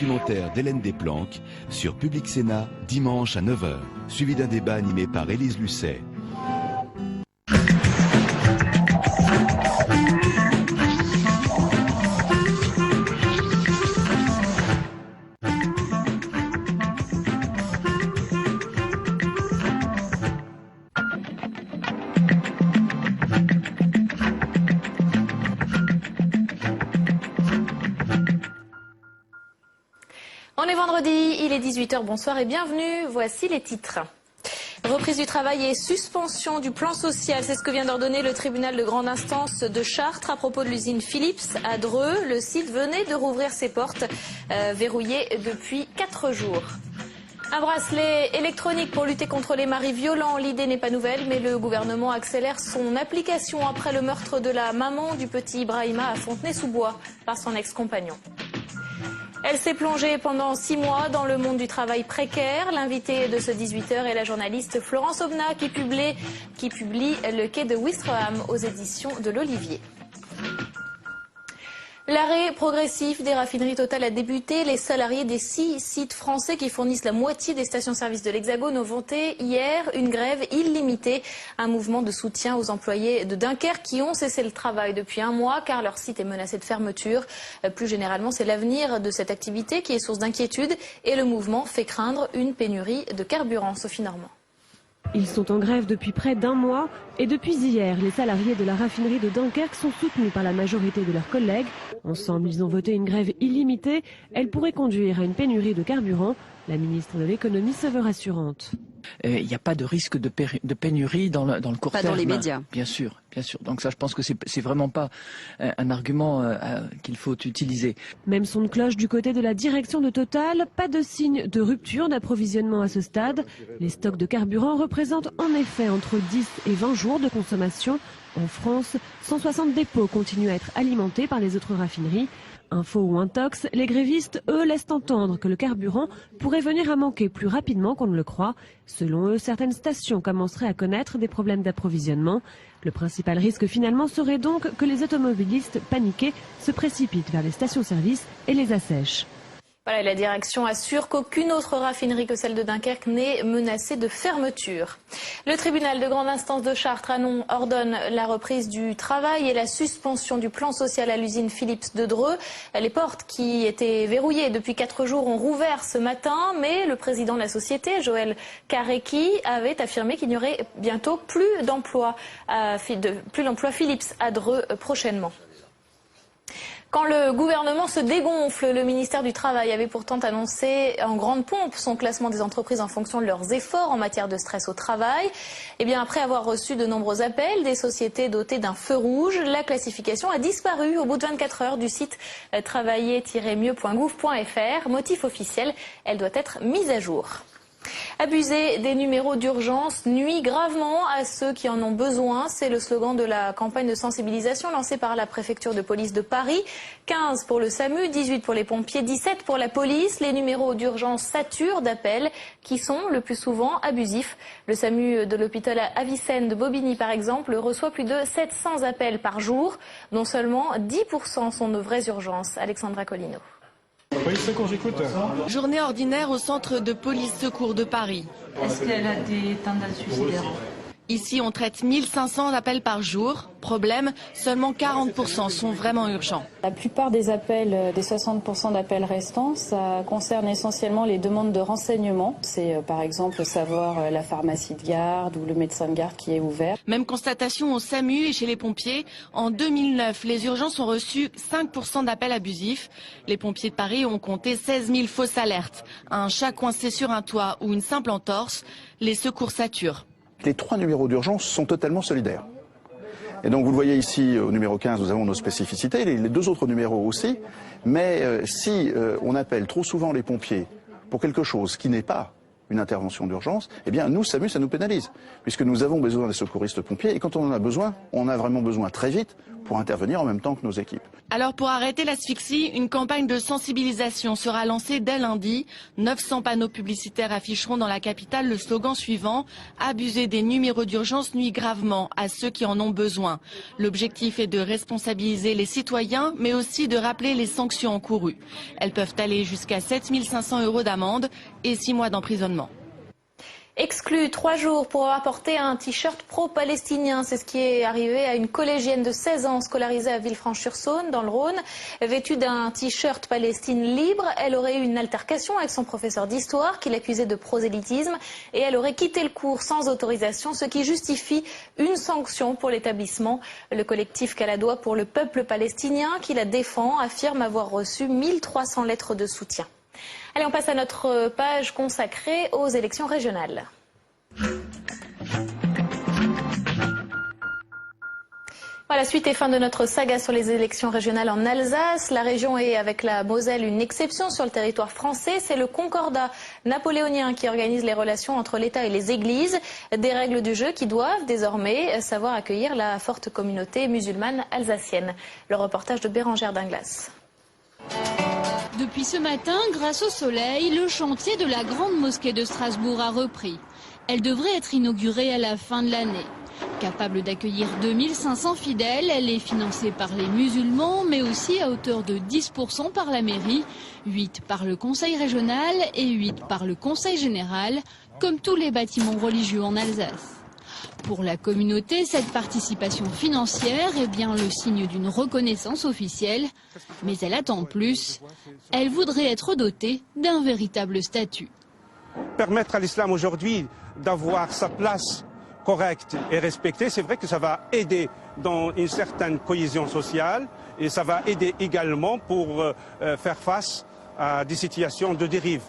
documentaire d'Hélène Desplanques sur Public Sénat, dimanche à 9 h, suivi d'un débat animé par Élise Lucet. On est vendredi, il est 18 h, bonsoir et bienvenue, voici les titres. Reprise du travail et suspension du plan social, c'est ce que vient d'ordonner le tribunal de grande instance de Chartres à propos de l'usine Philips à Dreux. Le site venait de rouvrir ses portes, verrouillées depuis 4 jours. Un bracelet électronique pour lutter contre les maris violents, l'idée n'est pas nouvelle, mais le gouvernement accélère son application après le meurtre de la maman du petit Ibrahima à Fontenay-sous-Bois par son ex-compagnon. Elle s'est plongée pendant 6 mois dans le monde du travail précaire. L'invitée de ce 18 h est la journaliste Florence Aubenas qui publie Le quai de Ouistreham aux éditions de l'Olivier. L'arrêt progressif des raffineries Total a débuté. Les salariés des 6 sites français qui fournissent la moitié des stations-service de l'Hexagone ont voté hier une grève illimitée. Un mouvement de soutien aux employés de Dunkerque qui ont cessé le travail depuis 1 mois car leur site est menacé de fermeture. Plus généralement, c'est l'avenir de cette activité qui est source d'inquiétude et le mouvement fait craindre une pénurie de carburant. Sophie Normand. Ils sont en grève depuis près d'1 mois et depuis hier, les salariés de la raffinerie de Dunkerque sont soutenus par la majorité de leurs collègues. Ensemble, ils ont voté une grève illimitée. Elle pourrait conduire à une pénurie de carburant. La ministre de l'économie se veut rassurante. Il n'y a pas de risque de pénurie dans le court terme. Pas dans les médias. Bien sûr, bien sûr. Donc ça, je pense que c'est vraiment pas un argument qu'il faut utiliser. Même son de cloche du côté de la direction de Total. Pas de signe de rupture d'approvisionnement à ce stade. Les stocks de carburant représentent en effet entre 10 et 20 jours de consommation. En France, 160 dépôts continuent à être alimentés par les autres raffineries. Info ou intox, les grévistes, eux, laissent entendre que le carburant pourrait venir à manquer plus rapidement qu'on ne le croit. Selon eux, certaines stations commenceraient à connaître des problèmes d'approvisionnement. Le principal risque finalement serait donc que les automobilistes paniqués se précipitent vers les stations-service et les assèchent. Voilà, la direction assure qu'aucune autre raffinerie que celle de Dunkerque n'est menacée de fermeture. Le tribunal de grande instance de Chartres ordonne la reprise du travail et la suspension du plan social à l'usine Philips de Dreux. Les portes qui étaient verrouillées depuis 4 jours ont rouvert ce matin, mais le président de la société, Joël Karecki, avait affirmé qu'il n'y aurait bientôt plus d'emploi Philips à Dreux prochainement. Quand le gouvernement se dégonfle, le ministère du Travail avait pourtant annoncé en grande pompe son classement des entreprises en fonction de leurs efforts en matière de stress au travail. Et bien après avoir reçu de nombreux appels des sociétés dotées d'un feu rouge, la classification a disparu au bout de 24 heures du site travailler-mieux.gouv.fr. Motif officiel, elle doit être mise à jour. Abuser des numéros d'urgence nuit gravement à ceux qui en ont besoin. C'est le slogan de la campagne de sensibilisation lancée par la préfecture de police de Paris. 15 pour le SAMU, 18 pour les pompiers, 17 pour la police. Les numéros d'urgence saturent d'appels qui sont le plus souvent abusifs. Le SAMU de l'hôpital Avicenne de Bobigny, par exemple, reçoit plus de 700 appels par jour, dont seulement 10% sont de vraies urgences. Alexandra Colino. Oui, secours, j'écoute. Journée ordinaire au centre de police secours de Paris. Est-ce qu'elle a des tendances suicidaires ? Ici, on traite 1500 appels par jour. Problème, seulement 40% sont vraiment urgents. La plupart des appels, des 60% d'appels restants, ça concerne essentiellement les demandes de renseignements. C'est par exemple savoir la pharmacie de garde ou le médecin de garde qui est ouvert. Même constatation au SAMU et chez les pompiers. En 2009, les urgences ont reçu 5% d'appels abusifs. Les pompiers de Paris ont compté 16 000 fausses alertes. Un chat coincé sur un toit ou une simple entorse, les secours saturent. Les 3 numéros d'urgence sont totalement solidaires. Et donc vous le voyez ici au numéro 15, nous avons nos spécificités, les 2 autres numéros aussi. Mais si on appelle trop souvent les pompiers pour quelque chose qui n'est pas une intervention d'urgence, eh bien nous, SAMU, ça nous pénalise. Puisque nous avons besoin des secouristes pompiers et quand on en a besoin, on a vraiment besoin très vite pour intervenir en même temps que nos équipes. Alors pour arrêter l'asphyxie, une campagne de sensibilisation sera lancée dès lundi. 900 panneaux publicitaires afficheront dans la capitale le slogan suivant « Abuser des numéros d'urgence nuit gravement à ceux qui en ont besoin ». L'objectif est de responsabiliser les citoyens, mais aussi de rappeler les sanctions encourues. Elles peuvent aller jusqu'à 7 500 € d'amende et 6 mois d'emprisonnement. Exclu 3 jours pour avoir porté un t-shirt pro-palestinien. C'est ce qui est arrivé à une collégienne de 16 ans scolarisée à Villefranche-sur-Saône, dans le Rhône. Vêtue d'un t-shirt Palestine libre, elle aurait eu une altercation avec son professeur d'histoire qui l'accusait de prosélytisme et elle aurait quitté le cours sans autorisation, ce qui justifie une sanction pour l'établissement. Le collectif Caladois pour le peuple palestinien qui la défend affirme avoir reçu 1300 lettres de soutien. Allez, on passe à notre page consacrée aux élections régionales. Voilà, suite et fin de notre saga sur les élections régionales en Alsace. La région est, avec la Moselle, une exception sur le territoire français. C'est le Concordat napoléonien qui organise les relations entre l'État et les églises. Des règles du jeu qui doivent désormais savoir accueillir la forte communauté musulmane alsacienne. Le reportage de Bérangère Dinglas. Depuis ce matin, grâce au soleil, le chantier de la grande mosquée de Strasbourg a repris. Elle devrait être inaugurée à la fin de l'année. Capable d'accueillir 2500 fidèles, elle est financée par les musulmans, mais aussi à hauteur de 10% par la mairie, 8 par le conseil régional et 8 par le conseil général, comme tous les bâtiments religieux en Alsace. Pour la communauté, cette participation financière est bien le signe d'une reconnaissance officielle, mais elle attend plus. Elle voudrait être dotée d'un véritable statut. Permettre à l'islam aujourd'hui d'avoir sa place correcte et respectée, c'est vrai que ça va aider dans une certaine cohésion sociale et ça va aider également pour faire face à des situations de dérive.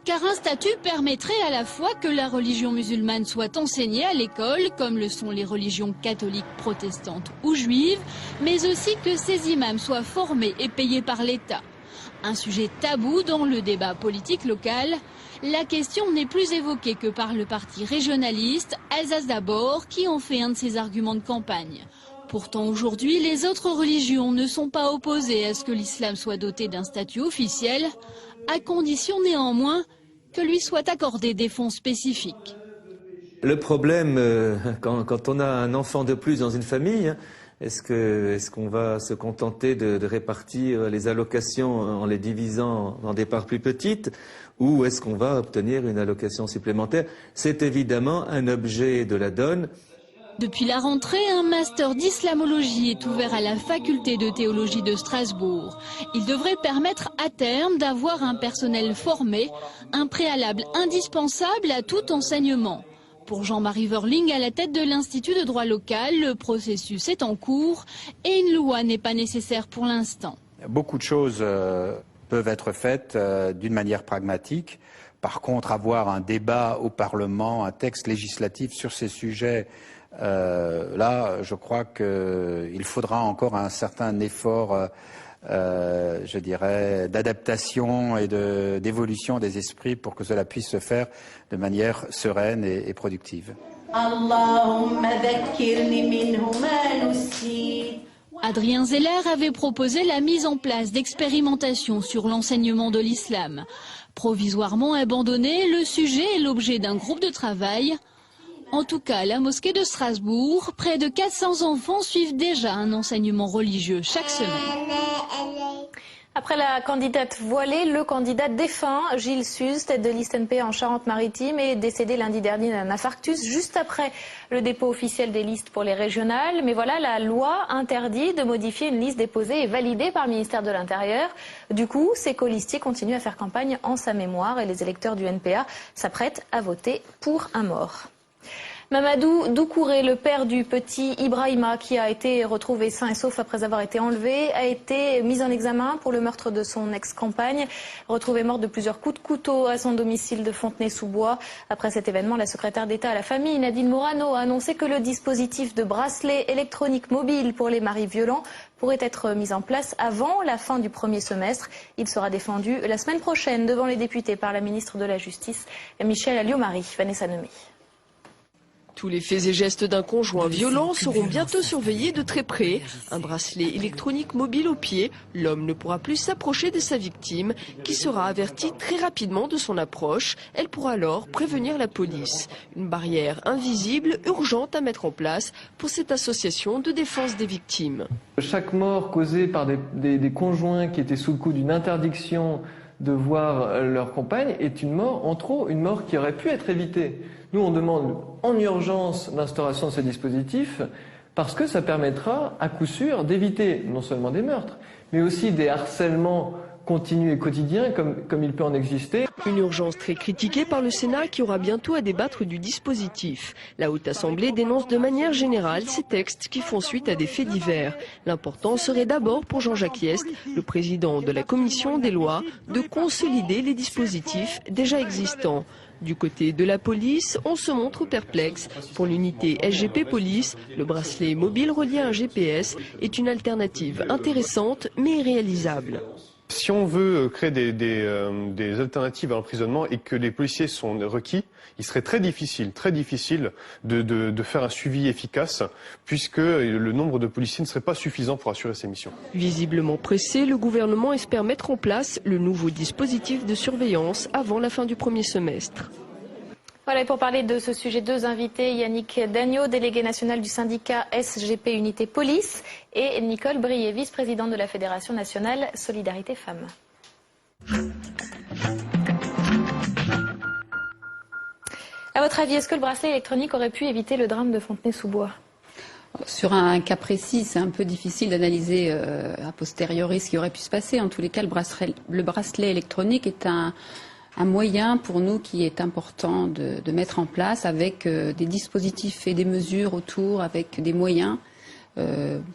Car un statut permettrait à la fois que la religion musulmane soit enseignée à l'école, comme le sont les religions catholiques, protestantes ou juives, mais aussi que ces imams soient formés et payés par l'État. Un sujet tabou dans le débat politique local. La question n'est plus évoquée que par le parti régionaliste Alsace d'abord, qui en fait un de ses arguments de campagne. Pourtant aujourd'hui, les autres religions ne sont pas opposées à ce que l'islam soit doté d'un statut officiel, à condition néanmoins que lui soient accordés des fonds spécifiques. Le problème, quand on a un enfant de plus dans une famille, est-ce qu'on va se contenter de répartir les allocations en les divisant dans des parts plus petites, ou est-ce qu'on va obtenir une allocation supplémentaire? C'est évidemment un objet de la donne. Depuis la rentrée, un master d'islamologie est ouvert à la faculté de théologie de Strasbourg. Il devrait permettre à terme d'avoir un personnel formé, un préalable indispensable à tout enseignement. Pour Jean-Marie Verling, à la tête de l'Institut de droit local, le processus est en cours et une loi n'est pas nécessaire pour l'instant. Beaucoup de choses peuvent être faites d'une manière pragmatique. Par contre, avoir un débat au Parlement, un texte législatif sur ces sujets, là, je crois qu'il faudra encore un certain effort, je dirais, d'adaptation et d'évolution des esprits pour que cela puisse se faire de manière sereine et productive. Adrien Zeller avait proposé la mise en place d'expérimentations sur l'enseignement de l'islam. Provisoirement abandonné, le sujet est l'objet d'un groupe de travail. En tout cas, à la mosquée de Strasbourg, près de 400 enfants suivent déjà un enseignement religieux chaque semaine. Après la candidate voilée, le candidat défunt, Gilles Suze, tête de liste NP en Charente-Maritime, est décédé lundi dernier d'un infarctus juste après le dépôt officiel des listes pour les régionales. Mais voilà, la loi interdit de modifier une liste déposée et validée par le ministère de l'Intérieur. Du coup, ces colistiers continuent à faire campagne en sa mémoire et les électeurs du NPA s'apprêtent à voter pour un mort. Mamadou Doucouré, le père du petit Ibrahima qui a été retrouvé sain et sauf après avoir été enlevé, a été mis en examen pour le meurtre de son ex-compagne, retrouvé mort de plusieurs coups de couteau à son domicile de Fontenay-sous-Bois. Après cet événement, la secrétaire d'État à la famille, Nadine Morano, a annoncé que le dispositif de bracelet électronique mobile pour les maris violents pourrait être mis en place avant la fin du premier semestre. Il sera défendu la semaine prochaine devant les députés par la ministre de la Justice, Michèle Alliot-Marie. Vanessa Nemé. Tous les faits et gestes d'un conjoint violent seront bientôt surveillés de très près. Un bracelet électronique mobile au pied, l'homme ne pourra plus s'approcher de sa victime, qui sera avertie très rapidement de son approche. Elle pourra alors prévenir la police. Une barrière invisible, urgente à mettre en place pour cette association de défense des victimes. Chaque mort causée par des conjoints qui étaient sous le coup d'une interdiction de voir leur compagne est une mort en trop, une mort qui aurait pu être évitée. Nous, on demande en urgence l'instauration de ce dispositif parce que ça permettra à coup sûr d'éviter non seulement des meurtres, mais aussi des harcèlements continus et quotidiens comme il peut en exister. Une urgence très critiquée par le Sénat qui aura bientôt à débattre du dispositif. La Haute Assemblée dénonce de manière générale ces textes qui font suite à des faits divers. L'important serait d'abord pour Jean-Jacques Hyest, le président de la Commission des lois, de consolider les dispositifs déjà existants. Du côté de la police, on se montre perplexe. Pour l'unité SGP Police, le bracelet mobile relié à un GPS est une alternative intéressante mais irréalisable. Si on veut créer des alternatives à l'emprisonnement et que les policiers sont requis, il serait très difficile de faire un suivi efficace puisque le nombre de policiers ne serait pas suffisant pour assurer ces missions. Visiblement pressé, le gouvernement espère mettre en place le nouveau dispositif de surveillance avant la fin du premier semestre. Voilà, et pour parler de ce sujet, deux invités, Yannick Dagnaud, délégué national du syndicat SGP Unité Police, et Nicole Brier, vice-présidente de la Fédération nationale Solidarité Femmes. À votre avis, est-ce que le bracelet électronique aurait pu éviter le drame de Fontenay-sous-Bois ? Sur un cas précis, c'est un peu difficile d'analyser a posteriori ce qui aurait pu se passer. En tous les cas, le bracelet électronique est un moyen pour nous qui est important de mettre en place avec des dispositifs et des mesures autour, avec des moyens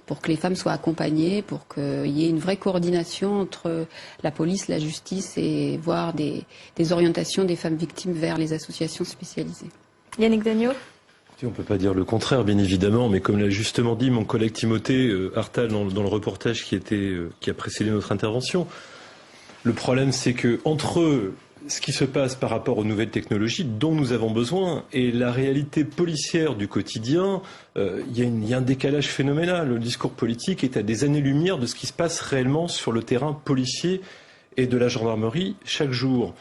pour que les femmes soient accompagnées, pour qu'il y ait une vraie coordination entre la police, la justice et voire des orientations des femmes victimes vers les associations spécialisées. Yannick Dagnaud ? On ne peut pas dire le contraire, bien évidemment, mais comme l'a justement dit mon collègue Timothée Hartal dans le reportage qui a précédé notre intervention, le problème c'est que entre ce qui se passe par rapport aux nouvelles technologies dont nous avons besoin et la réalité policière du quotidien, il y a un décalage phénoménal. Le discours politique est à des années-lumière de ce qui se passe réellement sur le terrain policier et de la gendarmerie chaque jour.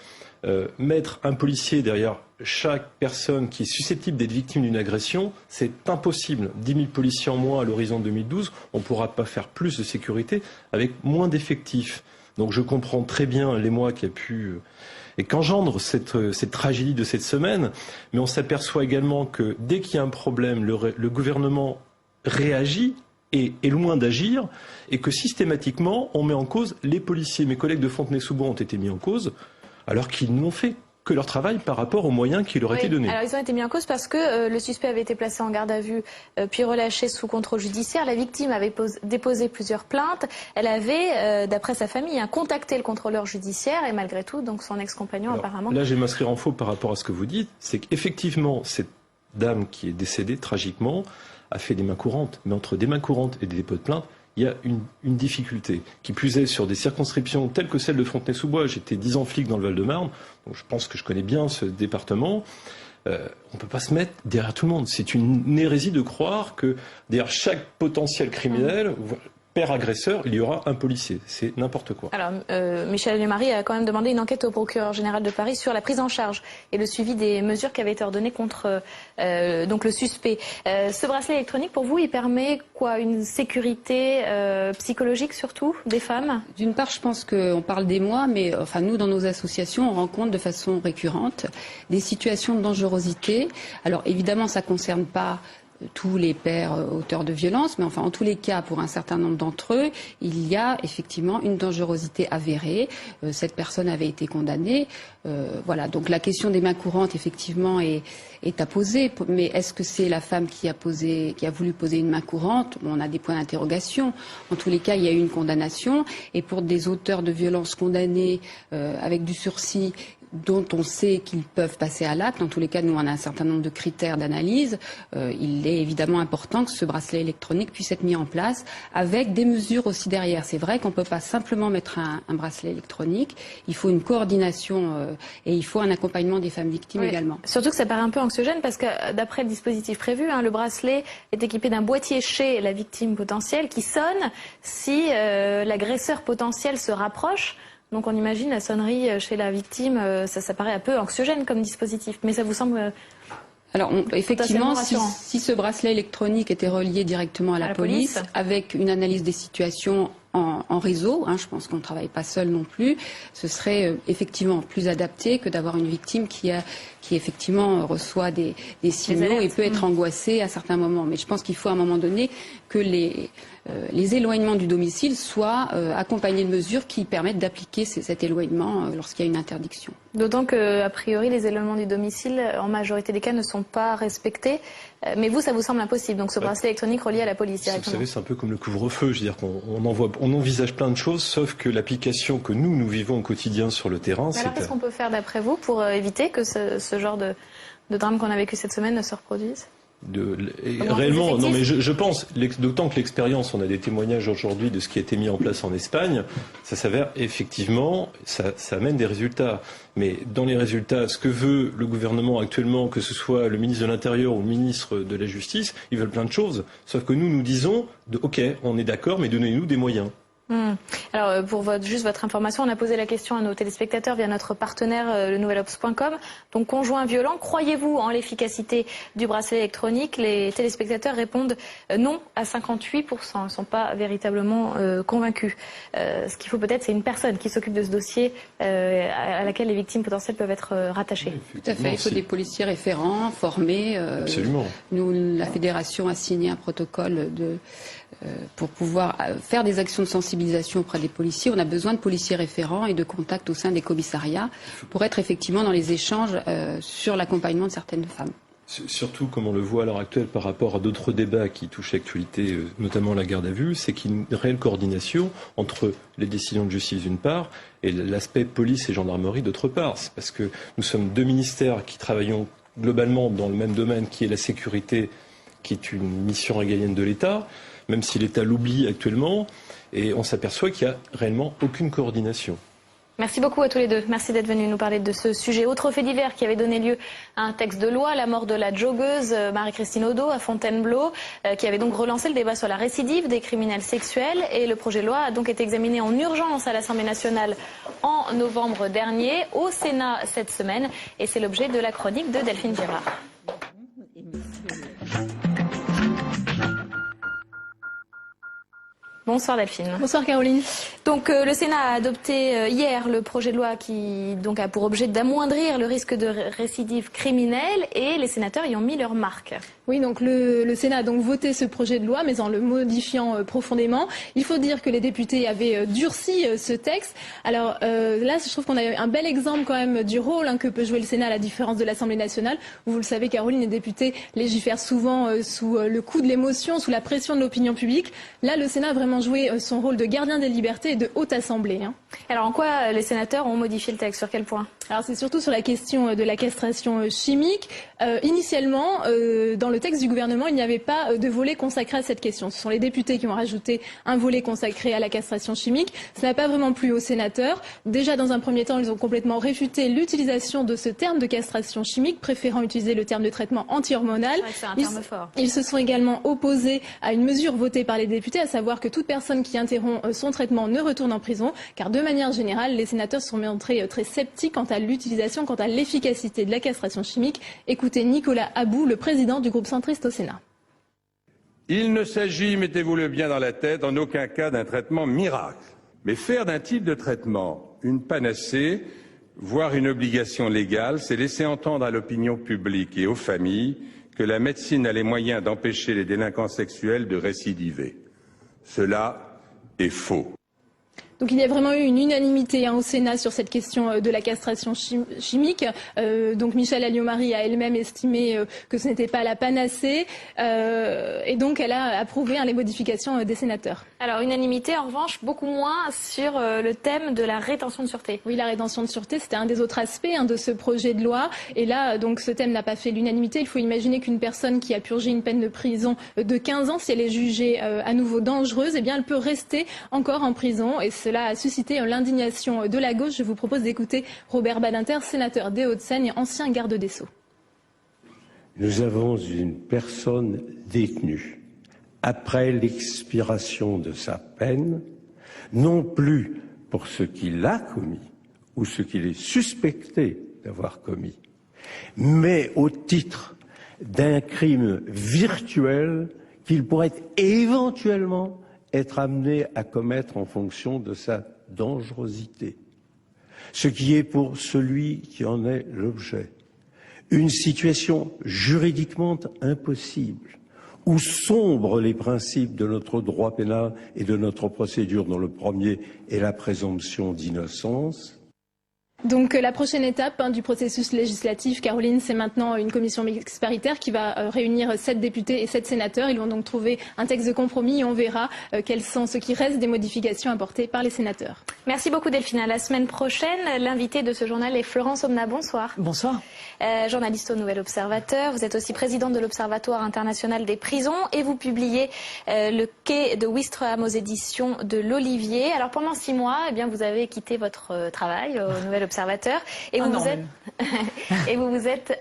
Mettre un policier derrière chaque personne qui est susceptible d'être victime d'une agression, c'est impossible. 10 000 policiers en moins à l'horizon 2012, on ne pourra pas faire plus de sécurité avec moins d'effectifs. Donc je comprends très bien l'émoi qui a pu et qu'engendre cette tragédie de cette semaine, mais on s'aperçoit également que dès qu'il y a un problème, le gouvernement réagit et est loin d'agir, et que systématiquement on met en cause les policiers. Mes collègues de Fontenay-sous-Bois ont été mis en cause alors qu'ils n'ont fait que leur travail par rapport aux moyens qui leur étaient donnés. Alors ils ont été mis en cause parce que le suspect avait été placé en garde à vue puis relâché sous contrôle judiciaire. La victime avait déposé plusieurs plaintes. Elle avait, d'après sa famille, contacté le contrôleur judiciaire et malgré tout, donc son ex-compagnon apparemment... Là, je vais m'inscrire en faux par rapport à ce que vous dites. C'est qu'effectivement, cette dame qui est décédée tragiquement a fait des mains courantes. Mais entre des mains courantes et des dépôts de plainte, il y a une difficulté. Qui plus est, sur des circonscriptions telles que celle de Fontenay-sous-Bois, j'étais 10 ans flic dans le Val-de-Marne, donc je pense que je connais bien ce département, on ne peut pas se mettre derrière tout le monde. C'est une hérésie de croire que derrière chaque potentiel criminel, père agresseur, il y aura un policier. C'est n'importe quoi. Alors, Michèle Alliot-Marie a quand même demandé une enquête au procureur général de Paris sur la prise en charge et le suivi des mesures qui avaient été ordonnées contre donc le suspect. Ce bracelet électronique, pour vous, il permet quoi? Une sécurité psychologique surtout des femmes? D'une part, je pense qu'on parle d'émoi, mais enfin nous, dans nos associations, on rencontre de façon récurrente des situations de dangerosité. Alors évidemment, ça ne concerne pas tous les pères auteurs de violences, mais enfin en tous les cas, pour un certain nombre d'entre eux, il y a effectivement une dangerosité avérée. Cette personne avait été condamnée. Voilà, donc la question des mains courantes, effectivement, est à poser. Mais est-ce que c'est la femme qui a voulu poser une main courante? On a des points d'interrogation. En tous les cas, il y a eu une condamnation. Et pour des auteurs de violences condamnés avec du sursis dont on sait qu'ils peuvent passer à l'acte. En tous les cas, nous, on a un certain nombre de critères d'analyse. Il est évidemment important que ce bracelet électronique puisse être mis en place avec des mesures aussi derrière. C'est vrai qu'on ne peut pas simplement mettre un bracelet électronique. Il faut une coordination et il faut un accompagnement des femmes victimes également. Surtout que ça paraît un peu anxiogène parce que d'après le dispositif prévu, le bracelet est équipé d'un boîtier chez la victime potentielle qui sonne si l'agresseur potentiel se rapproche. Donc on imagine la sonnerie chez la victime, ça paraît un peu anxiogène comme dispositif, mais ça vous semble... Alors effectivement, si ce bracelet électronique était relié directement à la police, avec une analyse des situations en réseau, je pense qu'on ne travaille pas seul non plus, ce serait effectivement plus adapté que d'avoir une victime qui effectivement reçoit des signaux et peut être angoissée à certains moments. Mais je pense qu'il faut à un moment donné que les éloignements du domicile soient accompagnés de mesures qui permettent d'appliquer cet éloignement lorsqu'il y a une interdiction. D'autant que, a priori, les éloignements du domicile, en majorité des cas, ne sont pas respectés. Mais vous, ça vous semble impossible. Donc ce bracelet électronique relié à la police directement. Vous savez, c'est un peu comme le couvre-feu. Je veux dire qu'on envisage plein de choses, sauf que l'application que nous vivons au quotidien sur le terrain. Alors qu'est-ce qu'on peut faire d'après vous pour éviter que ce genre de drame qu'on a vécu cette semaine ne se reproduise ? Réellement, non mais je pense, d'autant que l'expérience, on a des témoignages aujourd'hui de ce qui a été mis en place en Espagne, ça s'avère effectivement, ça amène des résultats. Mais dans les résultats, ce que veut le gouvernement actuellement, que ce soit le ministre de l'Intérieur ou le ministre de la Justice, ils veulent plein de choses. Sauf que nous disons, ok, on est d'accord, mais donnez-nous des moyens. Alors, pour juste votre information, on a posé la question à nos téléspectateurs via notre partenaire, le nouvelobs.com. Donc, conjoint violent, croyez-vous en l'efficacité du bracelet électronique? Les téléspectateurs répondent non à 58%. Ils ne sont pas véritablement convaincus. Ce qu'il faut peut-être, c'est une personne qui s'occupe de ce dossier à laquelle les victimes potentielles peuvent être rattachées. Tout à fait. Il faut des policiers référents, formés. Absolument. Nous, la Fédération a signé un protocole pour pouvoir faire des actions de sensibilisation auprès des policiers. On a besoin de policiers référents et de contacts au sein des commissariats pour être effectivement dans les échanges sur l'accompagnement de certaines femmes. Surtout, comme on le voit à l'heure actuelle par rapport à d'autres débats qui touchent l'actualité, notamment la garde à vue, c'est qu'il y a une réelle coordination entre les décisions de justice d'une part et l'aspect police et gendarmerie d'autre part. C'est parce que nous sommes deux ministères qui travaillons globalement dans le même domaine qui est la sécurité, qui est une mission régalienne de l'État, même si l'État l'oublie actuellement, et on s'aperçoit qu'il n'y a réellement aucune coordination. Merci beaucoup à tous les deux. Merci d'être venus nous parler de ce sujet. Autre fait divers qui avait donné lieu à un texte de loi, la mort de la joggeuse Marie-Christine Odo à Fontainebleau, qui avait donc relancé le débat sur la récidive des criminels sexuels. Et le projet de loi a donc été examiné en urgence à l'Assemblée nationale en novembre dernier, au Sénat cette semaine. Et c'est l'objet de la chronique de Delphine Gérard. Bonsoir Delphine. Bonsoir Caroline. Donc le Sénat a adopté hier le projet de loi qui donc a pour objet d'amoindrir le risque de récidive criminelle et les sénateurs y ont mis leur marque. Oui, donc le Sénat a donc voté ce projet de loi, mais en le modifiant profondément. Il faut dire que les députés avaient durci ce texte. Alors là, je trouve qu'on a un bel exemple quand même du rôle que peut jouer le Sénat à la différence de l'Assemblée nationale. Vous le savez, Caroline, les députés légifèrent souvent sous le coup de l'émotion, sous la pression de l'opinion publique. Là, le Sénat a vraiment joué son rôle de gardien des libertés et de haute assemblée. Alors en quoi les sénateurs ont modifié le texte? Sur quel point? Alors c'est surtout sur la question de la castration chimique. Initialement, dans le texte du gouvernement, il n'y avait pas de volet consacré à cette question. Ce sont les députés qui ont rajouté un volet consacré à la castration chimique. Ça n'a pas vraiment plu aux sénateurs. Déjà, dans un premier temps, ils ont complètement réfuté l'utilisation de ce terme de castration chimique, préférant utiliser le terme de traitement anti-hormonal. C'est un terme fort. Ils se sont également opposés à une mesure votée par les députés, à savoir que toute personne qui interrompt son traitement ne retourne en prison, car de manière générale, les sénateurs sont montrés très sceptiques quant à l'utilisation, quant à l'efficacité de la castration chimique. Écoutez Nicolas Abou, le président du groupe centriste au Sénat. Il ne s'agit, mettez-vous-le bien dans la tête, en aucun cas d'un traitement miracle. Mais faire d'un type de traitement une panacée, voire une obligation légale, c'est laisser entendre à l'opinion publique et aux familles que la médecine a les moyens d'empêcher les délinquants sexuels de récidiver. Cela est faux. Donc il y a vraiment eu une unanimité au Sénat sur cette question de la castration chimique. Donc Michèle Alliot-Marie a elle-même estimé que ce n'était pas la panacée et donc elle a approuvé les modifications des sénateurs. Alors unanimité en revanche beaucoup moins sur le thème de la rétention de sûreté. Oui, la rétention de sûreté c'était un des autres aspects de ce projet de loi et là donc ce thème n'a pas fait l'unanimité. Il faut imaginer qu'une personne qui a purgé une peine de prison de 15 ans, si elle est jugée à nouveau dangereuse, eh bien elle peut rester encore en prison et cela a suscité l'indignation de la gauche. Je vous propose d'écouter Robert Badinter, sénateur des Hauts-de-Seine et ancien garde des Sceaux. Nous avons une personne détenue après l'expiration de sa peine, non plus pour ce qu'il a commis ou ce qu'il est suspecté d'avoir commis, mais au titre d'un crime virtuel qu'il pourrait éventuellement être amené à commettre en fonction de sa dangerosité. Ce qui est pour celui qui en est l'objet une situation juridiquement impossible, où sombrent les principes de notre droit pénal et de notre procédure, dont le premier est la présomption d'innocence. Donc la prochaine étape du processus législatif, Caroline, c'est maintenant une commission mixte paritaire qui va réunir 7 députés et 7 sénateurs. Ils vont donc trouver un texte de compromis et on verra quels sont ceux qui restent des modifications apportées par les sénateurs. Merci beaucoup Delphine. À la semaine prochaine, l'invité de ce journal est Florence Omna. Bonsoir. Bonsoir. Journaliste au Nouvel Observateur. Vous êtes aussi présidente de l'Observatoire international des prisons et vous publiez Le quai de Ouistreham aux éditions de l'Olivier. Alors pendant 6 mois, eh bien, vous avez quitté votre travail au Nouvel Observateur et vous vous êtes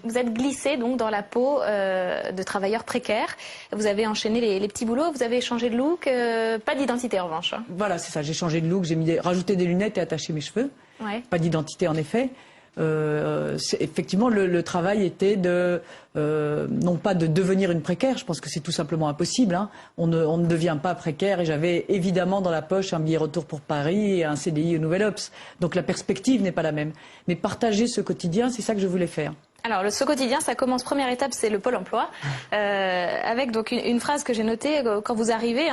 vous êtes glissé donc dans la peau de travailleurs précaires. Vous avez enchaîné les petits boulots, vous avez changé de look, pas d'identité en revanche. Voilà, c'est ça, j'ai changé de look, j'ai rajouté des lunettes et attaché mes cheveux. Ouais. Pas d'identité en effet. Effectivement, le travail était non pas de devenir une précaire, je pense que c'est tout simplement impossible. Hein. On ne devient pas précaire et j'avais évidemment dans la poche un billet retour pour Paris et un CDI au Nouvel Obs. Donc la perspective n'est pas la même. Mais partager ce quotidien, c'est ça que je voulais faire. Alors, ce quotidien, ça commence, première étape, c'est le Pôle emploi, avec donc une phrase que j'ai notée quand vous arrivez,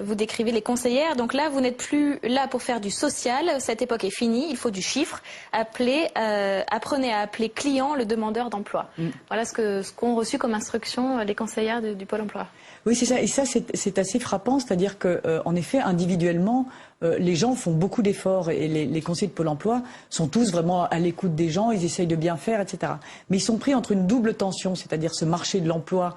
vous décrivez les conseillères. Donc là, vous n'êtes plus là pour faire du social, cette époque est finie, il faut du chiffre. Apprenez à appeler client le demandeur d'emploi. Voilà ce qu'ont reçu comme instruction les conseillères du Pôle emploi. Oui, c'est ça. Et ça, c'est assez frappant, c'est-à-dire qu'en effet, individuellement, les gens font beaucoup d'efforts et les conseillers de Pôle emploi sont tous vraiment à l'écoute des gens, ils essayent de bien faire, etc. Mais ils sont pris entre une double tension, c'est-à-dire ce marché de l'emploi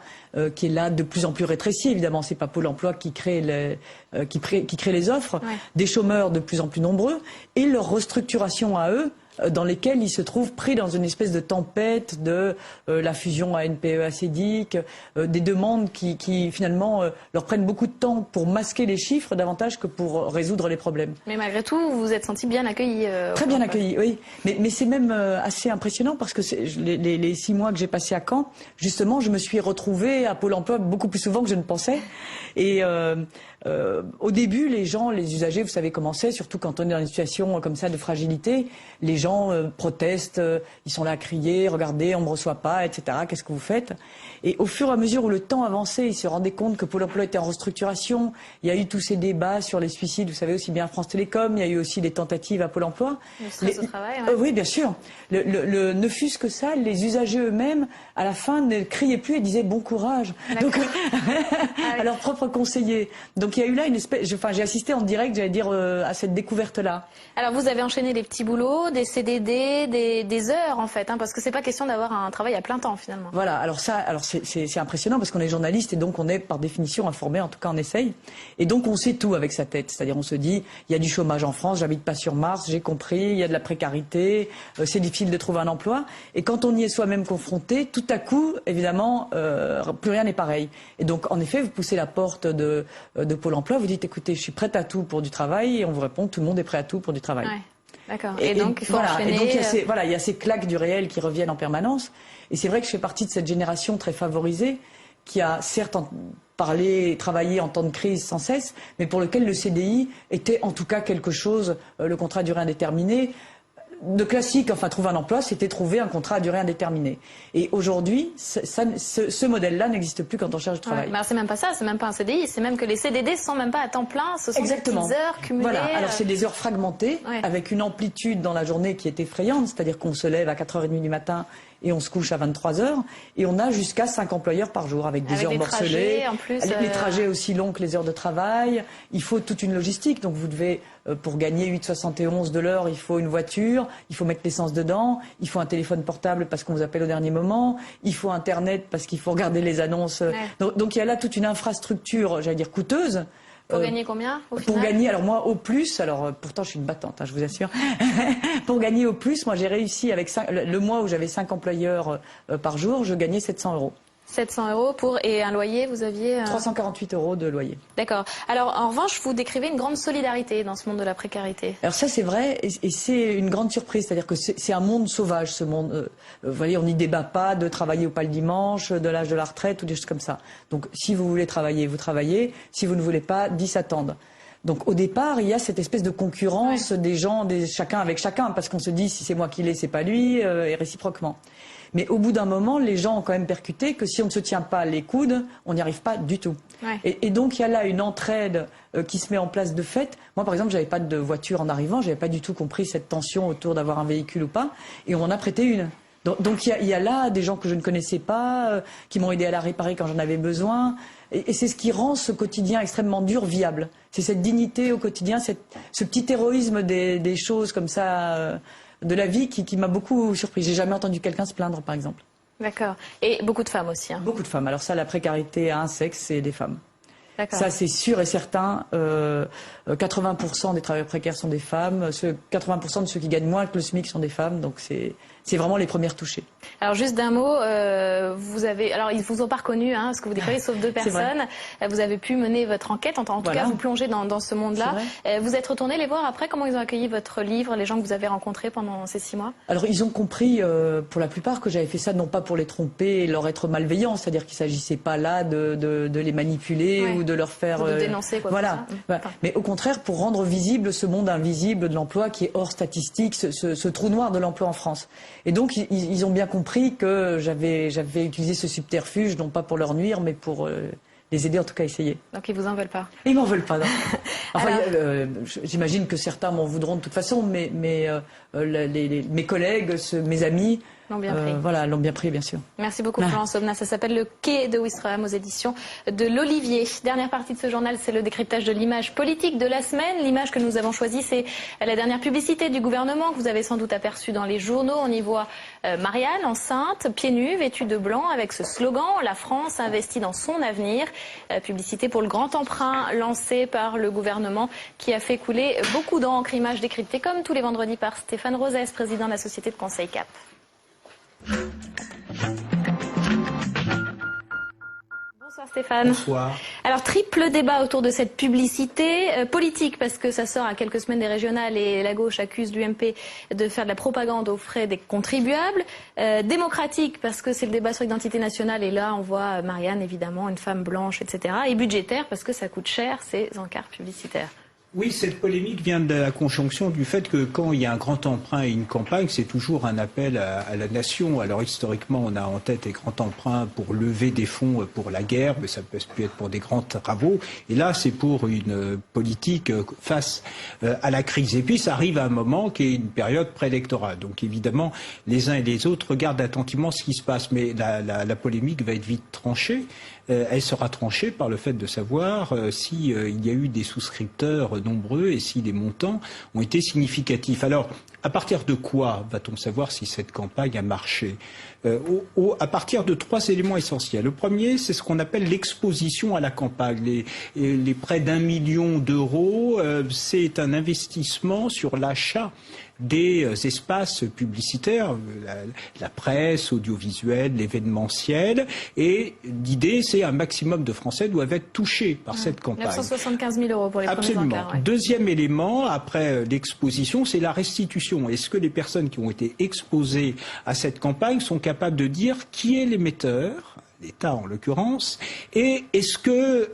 qui est là de plus en plus rétréci. Évidemment, c'est pas Pôle emploi qui crée les offres, des chômeurs de plus en plus nombreux et leur restructuration à eux, dans lesquels ils se trouvent pris dans une espèce de tempête de la fusion ANPE-ACEDIC, des demandes qui finalement leur prennent beaucoup de temps pour masquer les chiffres davantage que pour résoudre les problèmes. Mais malgré tout, vous vous êtes senti bien accueilli Très bien accueilli, oui. Mais c'est même assez impressionnant parce que les 6 mois que j'ai passés à Caen, justement, je me suis retrouvée à Pôle emploi beaucoup plus souvent que je ne pensais. Et au début, les gens, les usagers, vous savez comment c'est, surtout quand on est dans une situation comme ça de fragilité, les gens protestent, ils sont là à crier, regardez, on ne me reçoit pas, etc. Qu'est-ce que vous faites? Et au fur et à mesure où le temps avançait, ils se rendaient compte que Pôle emploi était en restructuration. Il y a eu tous ces débats sur les suicides, vous savez aussi bien à France Télécom, il y a eu aussi des tentatives à Pôle emploi. Le stress au travail, oui, bien sûr. Ne fût-ce que ça, les usagers eux-mêmes, à la fin, ne criaient plus et disaient bon courage. Donc, à leur propre conseiller. Donc il y a eu là une espèce, j'ai assisté en direct, j'allais dire, à cette découverte-là. Alors vous avez enchaîné les petits boulots, des CDD, des heures en fait, parce que c'est pas question d'avoir un travail à plein temps finalement. Voilà, alors c'est impressionnant parce qu'on est journaliste et donc on est par définition informé, en tout cas on essaye. Et donc on sait tout avec sa tête, c'est-à-dire on se dit, il y a du chômage en France, j'habite pas sur Mars, j'ai compris, il y a de la précarité, c'est difficile de trouver un emploi. Et quand on y est soi-même confronté, tout à coup, évidemment, plus rien n'est pareil. Et donc en effet, vous poussez la porte de Pôle emploi, vous dites écoutez, je suis prête à tout pour du travail et on vous répond tout le monde est prêt à tout pour du travail. Ouais. D'accord. Et donc, il faut enchaîner. Et donc, il y a ces claques du réel qui reviennent en permanence. Et c'est vrai que je fais partie de cette génération très favorisée qui a certes travaillé en temps de crise sans cesse, mais pour lequel le CDI était en tout cas quelque chose, le contrat à durée indéterminée. de classique, enfin trouver un emploi, c'était trouver un contrat à durée indéterminée. Et aujourd'hui, ce modèle-là n'existe plus quand on cherche du travail. C'est même pas ça, c'est même pas un CDI, c'est même que les CDD sont même pas à temps plein, ce sont des petites heures cumulées. Voilà, alors c'est des heures fragmentées, avec une amplitude dans la journée qui est effrayante, c'est-à-dire qu'on se lève à 4h30 du matin et on se couche à 23h, et on a jusqu'à 5 employeurs par jour, avec des heures morcelées, les trajets aussi longs que les heures de travail. Il faut toute une logistique, donc vous devez, pour gagner 8,71 de l'heure, il faut une voiture, il faut mettre l'essence dedans, il faut un téléphone portable parce qu'on vous appelle au dernier moment, il faut Internet parce qu'il faut regarder les annonces. Donc il y a là toute une infrastructure, j'allais dire coûteuse. Pour gagner combien au final ? Pour gagner, alors moi au plus, alors pourtant je suis une battante, hein, je vous assure. Pour gagner au plus, moi j'ai réussi avec le mois où j'avais 5 employeurs par jour, je gagnais 700 €. 700 € et un loyer, vous aviez 348 € de loyer. D'accord. Alors en revanche, vous décrivez une grande solidarité dans ce monde de la précarité. Alors ça c'est vrai et c'est une grande surprise, c'est-à-dire que c'est un monde sauvage, ce monde. Vous voyez, on n'y débat pas de travailler ou pas le dimanche, de l'âge de la retraite ou des choses comme ça. Donc si vous voulez travailler, vous travaillez. Si vous ne voulez pas, 10 attendent. Donc au départ, il y a cette espèce de concurrence des gens, chacun avec chacun, parce qu'on se dit si c'est moi qui l'ai, c'est pas lui, et réciproquement. Mais au bout d'un moment, les gens ont quand même percuté que si on ne se tient pas les coudes, on n'y arrive pas du tout. Et donc il y a là une entraide qui se met en place de fait. Moi par exemple, j'avais pas de voiture en arrivant, j'avais pas du tout compris cette tension autour d'avoir un véhicule ou pas, et on m'en a prêté une. Donc il y a là des gens que je ne connaissais pas, qui m'ont aidé à la réparer quand j'en avais besoin. Et c'est ce qui rend ce quotidien extrêmement dur viable. C'est cette dignité au quotidien, ce petit héroïsme des choses comme ça, de la vie qui m'a beaucoup surpris. J'ai jamais entendu quelqu'un se plaindre, par exemple. D'accord. Et beaucoup de femmes aussi. Hein. Beaucoup de femmes. Alors ça, la précarité à un sexe, c'est des femmes. Ça, c'est sûr et certain. 80% des travailleurs précaires sont des femmes. 80% de ceux qui gagnent moins que le SMIC sont des femmes. Donc c'est vraiment les premières touchées. Alors juste d'un mot, alors ils vous ont pas reconnu, hein, ce que vous décrivez, sauf 2 personnes. Vous avez pu mener votre enquête, en tout cas vous plonger dans ce monde-là. Vous êtes retourné les voir après, comment ils ont accueilli votre livre, les gens que vous avez rencontrés pendant ces 6 mois? Alors ils ont compris, pour la plupart, que j'avais fait ça non pas pour les tromper et leur être malveillant, c'est-à-dire qu'il s'agissait pas là de les manipuler ou de leur faire... de dénoncer quoi. Voilà. Mais au contraire, pour rendre visible ce monde invisible de l'emploi qui est hors statistique, ce trou noir de l'emploi en France. Et donc ils ont bien compris que j'avais utilisé ce subterfuge, non pas pour leur nuire, mais pour les aider en tout cas à essayer. Donc ils vous en veulent pas? Ils m'en veulent pas, non. Enfin, j'imagine que certains m'en voudront de toute façon, mais mes collègues, mes amis... L'ont bien pris. Voilà, l'ont bien pris, bien sûr. Merci beaucoup, Florence Aubenas. Ça s'appelle Le Quai de Ouistreham aux éditions de l'Olivier. Dernière partie de ce journal, c'est le décryptage de l'image politique de la semaine. L'image que nous avons choisie, c'est la dernière publicité du gouvernement que vous avez sans doute aperçue dans les journaux. On y voit Marianne, enceinte, pieds nus, vêtue de blanc, avec ce slogan « La France investit dans son avenir ». Publicité pour le grand emprunt lancé par le gouvernement qui a fait couler beaucoup d'encre. Image décryptée comme tous les vendredis par Stéphane Rosès, président de la société de conseil CAP. Bonsoir Stéphane. Bonsoir. Alors triple débat autour de cette publicité politique parce que ça sort à quelques semaines des régionales et la gauche accuse l'UMP de faire de la propagande aux frais des contribuables. Démocratique parce que c'est le débat sur l'identité nationale et là on voit Marianne évidemment, une femme blanche, etc. Et budgétaire parce que ça coûte cher ces encarts publicitaires. Oui, cette polémique vient de la conjonction du fait que quand il y a un grand emprunt et une campagne, c'est toujours un appel à la nation. Alors historiquement, on a en tête les grands emprunts pour lever des fonds pour la guerre, mais ça peut être pour des grands travaux. Et là, c'est pour une politique face à la crise. Et puis, ça arrive à un moment qui est une période préélectorale. Donc évidemment, les uns et les autres regardent attentivement ce qui se passe. Mais la polémique va être vite tranchée. Elle sera tranchée par le fait de savoir s'il y a eu des souscripteurs nombreux et si les montants ont été significatifs. Alors, à partir de quoi va-t-on savoir si cette campagne a marché ? À partir de 3 éléments essentiels. Le premier, c'est ce qu'on appelle l'exposition à la campagne. Les près d'1 million d'euros, c'est un investissement sur l'achat des espaces publicitaires, la presse, audiovisuelle, l'événementiel. Et l'idée, c'est un maximum de Français doivent être touchés par cette campagne. 975 000 € pour les premiers encarts. Ouais. Deuxième élément, après l'exposition, c'est la restitution. Est-ce que les personnes qui ont été exposées à cette campagne sont capables de dire qui est l'émetteur ? l'État en l'occurrence, et est-ce que,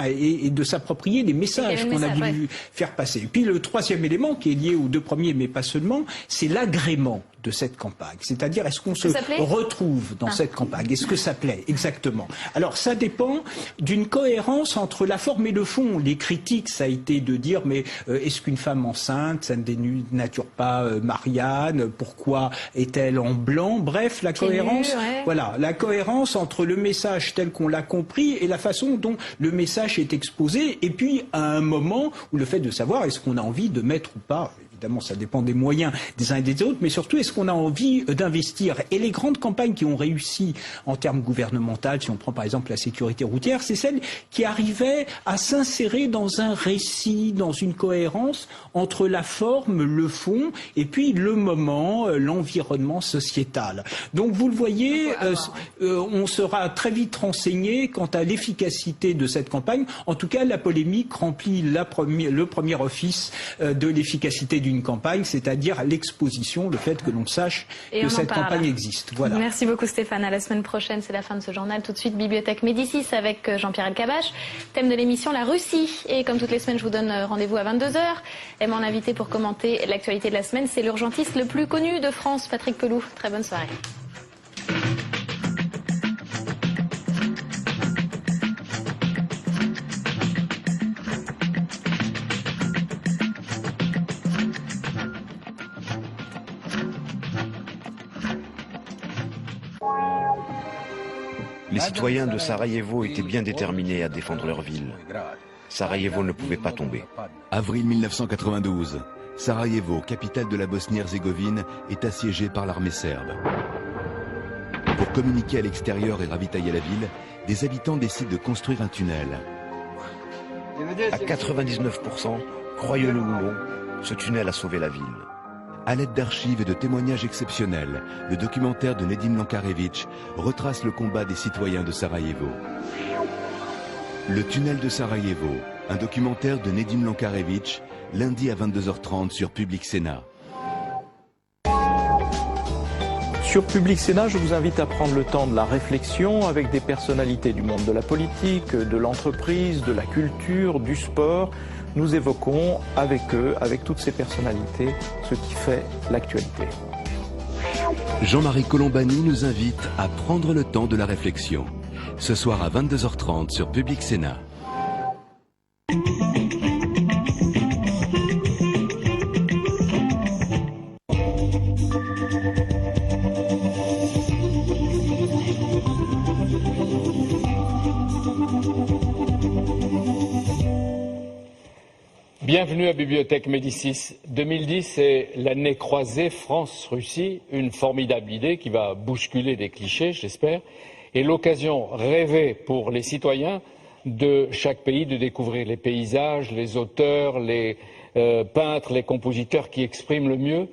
et de s'approprier les messages qu'on a voulu faire passer. Et puis le troisième élément qui est lié aux deux premiers, mais pas seulement, c'est l'agrément de cette campagne. C'est-à-dire, est-ce qu'on se retrouve dans cette campagne? Est-ce que ça plaît? Exactement. Alors, ça dépend d'une cohérence entre la forme et le fond. Les critiques, ça a été de dire, mais est-ce qu'une femme enceinte, ça ne dénature pas Marianne? Pourquoi est-elle en blanc? Bref, la cohérence, voilà, la cohérence entre le message tel qu'on l'a compris et la façon dont le message est exposé. Et puis, à un moment où le fait de savoir, est-ce qu'on a envie de mettre ou pas, évidemment, ça dépend des moyens des uns et des autres, mais surtout, est-ce qu'on a envie d'investir? Et les grandes campagnes qui ont réussi en termes gouvernementaux, si on prend par exemple la sécurité routière, c'est celles qui arrivaient à s'insérer dans un récit, dans une cohérence entre la forme, le fond, et puis le moment, l'environnement sociétal. Donc, vous le voyez, on sera très vite renseigné quant à l'efficacité de cette campagne. En tout cas, la polémique remplit le premier office de l'efficacité d'une campagne, c'est-à-dire l'exposition, le fait que l'on sache que cette campagne existe. Voilà. Merci beaucoup Stéphane. À la semaine prochaine, c'est la fin de ce journal. Tout de suite, Bibliothèque Médicis avec Jean-Pierre Elkabbach. Thème de l'émission, la Russie. Et comme toutes les semaines, je vous donne rendez-vous à 22h. Et mon invité pour commenter l'actualité de la semaine, c'est l'urgentiste le plus connu de France, Patrick Pelloux. Très bonne soirée. Les citoyens de Sarajevo étaient bien déterminés à défendre leur ville. Sarajevo ne pouvait pas tomber. Avril 1992, Sarajevo, capitale de la Bosnie-Herzégovine, est assiégée par l'armée serbe. Pour communiquer à l'extérieur et ravitailler la ville, des habitants décident de construire un tunnel. À 99%, croyez-le ou non, ce tunnel a sauvé la ville. À l'aide d'archives et de témoignages exceptionnels, le documentaire de Nedim Lankarevic retrace le combat des citoyens de Sarajevo. Le tunnel de Sarajevo, un documentaire de Nedim Lankarevic, lundi à 22h30 sur Public Sénat. Sur Public Sénat, je vous invite à prendre le temps de la réflexion avec des personnalités du monde de la politique, de l'entreprise, de la culture, du sport. Nous évoquons avec eux, avec toutes ces personnalités, ce qui fait l'actualité. Jean-Marie Colombani nous invite à prendre le temps de la réflexion. Ce soir à 22h30 sur Public Sénat. Bienvenue à Bibliothèque Médicis. 2010, c'est l'année croisée France-Russie, une formidable idée qui va bousculer des clichés, j'espère, et l'occasion rêvée pour les citoyens de chaque pays de découvrir les paysages, les auteurs, les peintres, les compositeurs qui expriment le mieux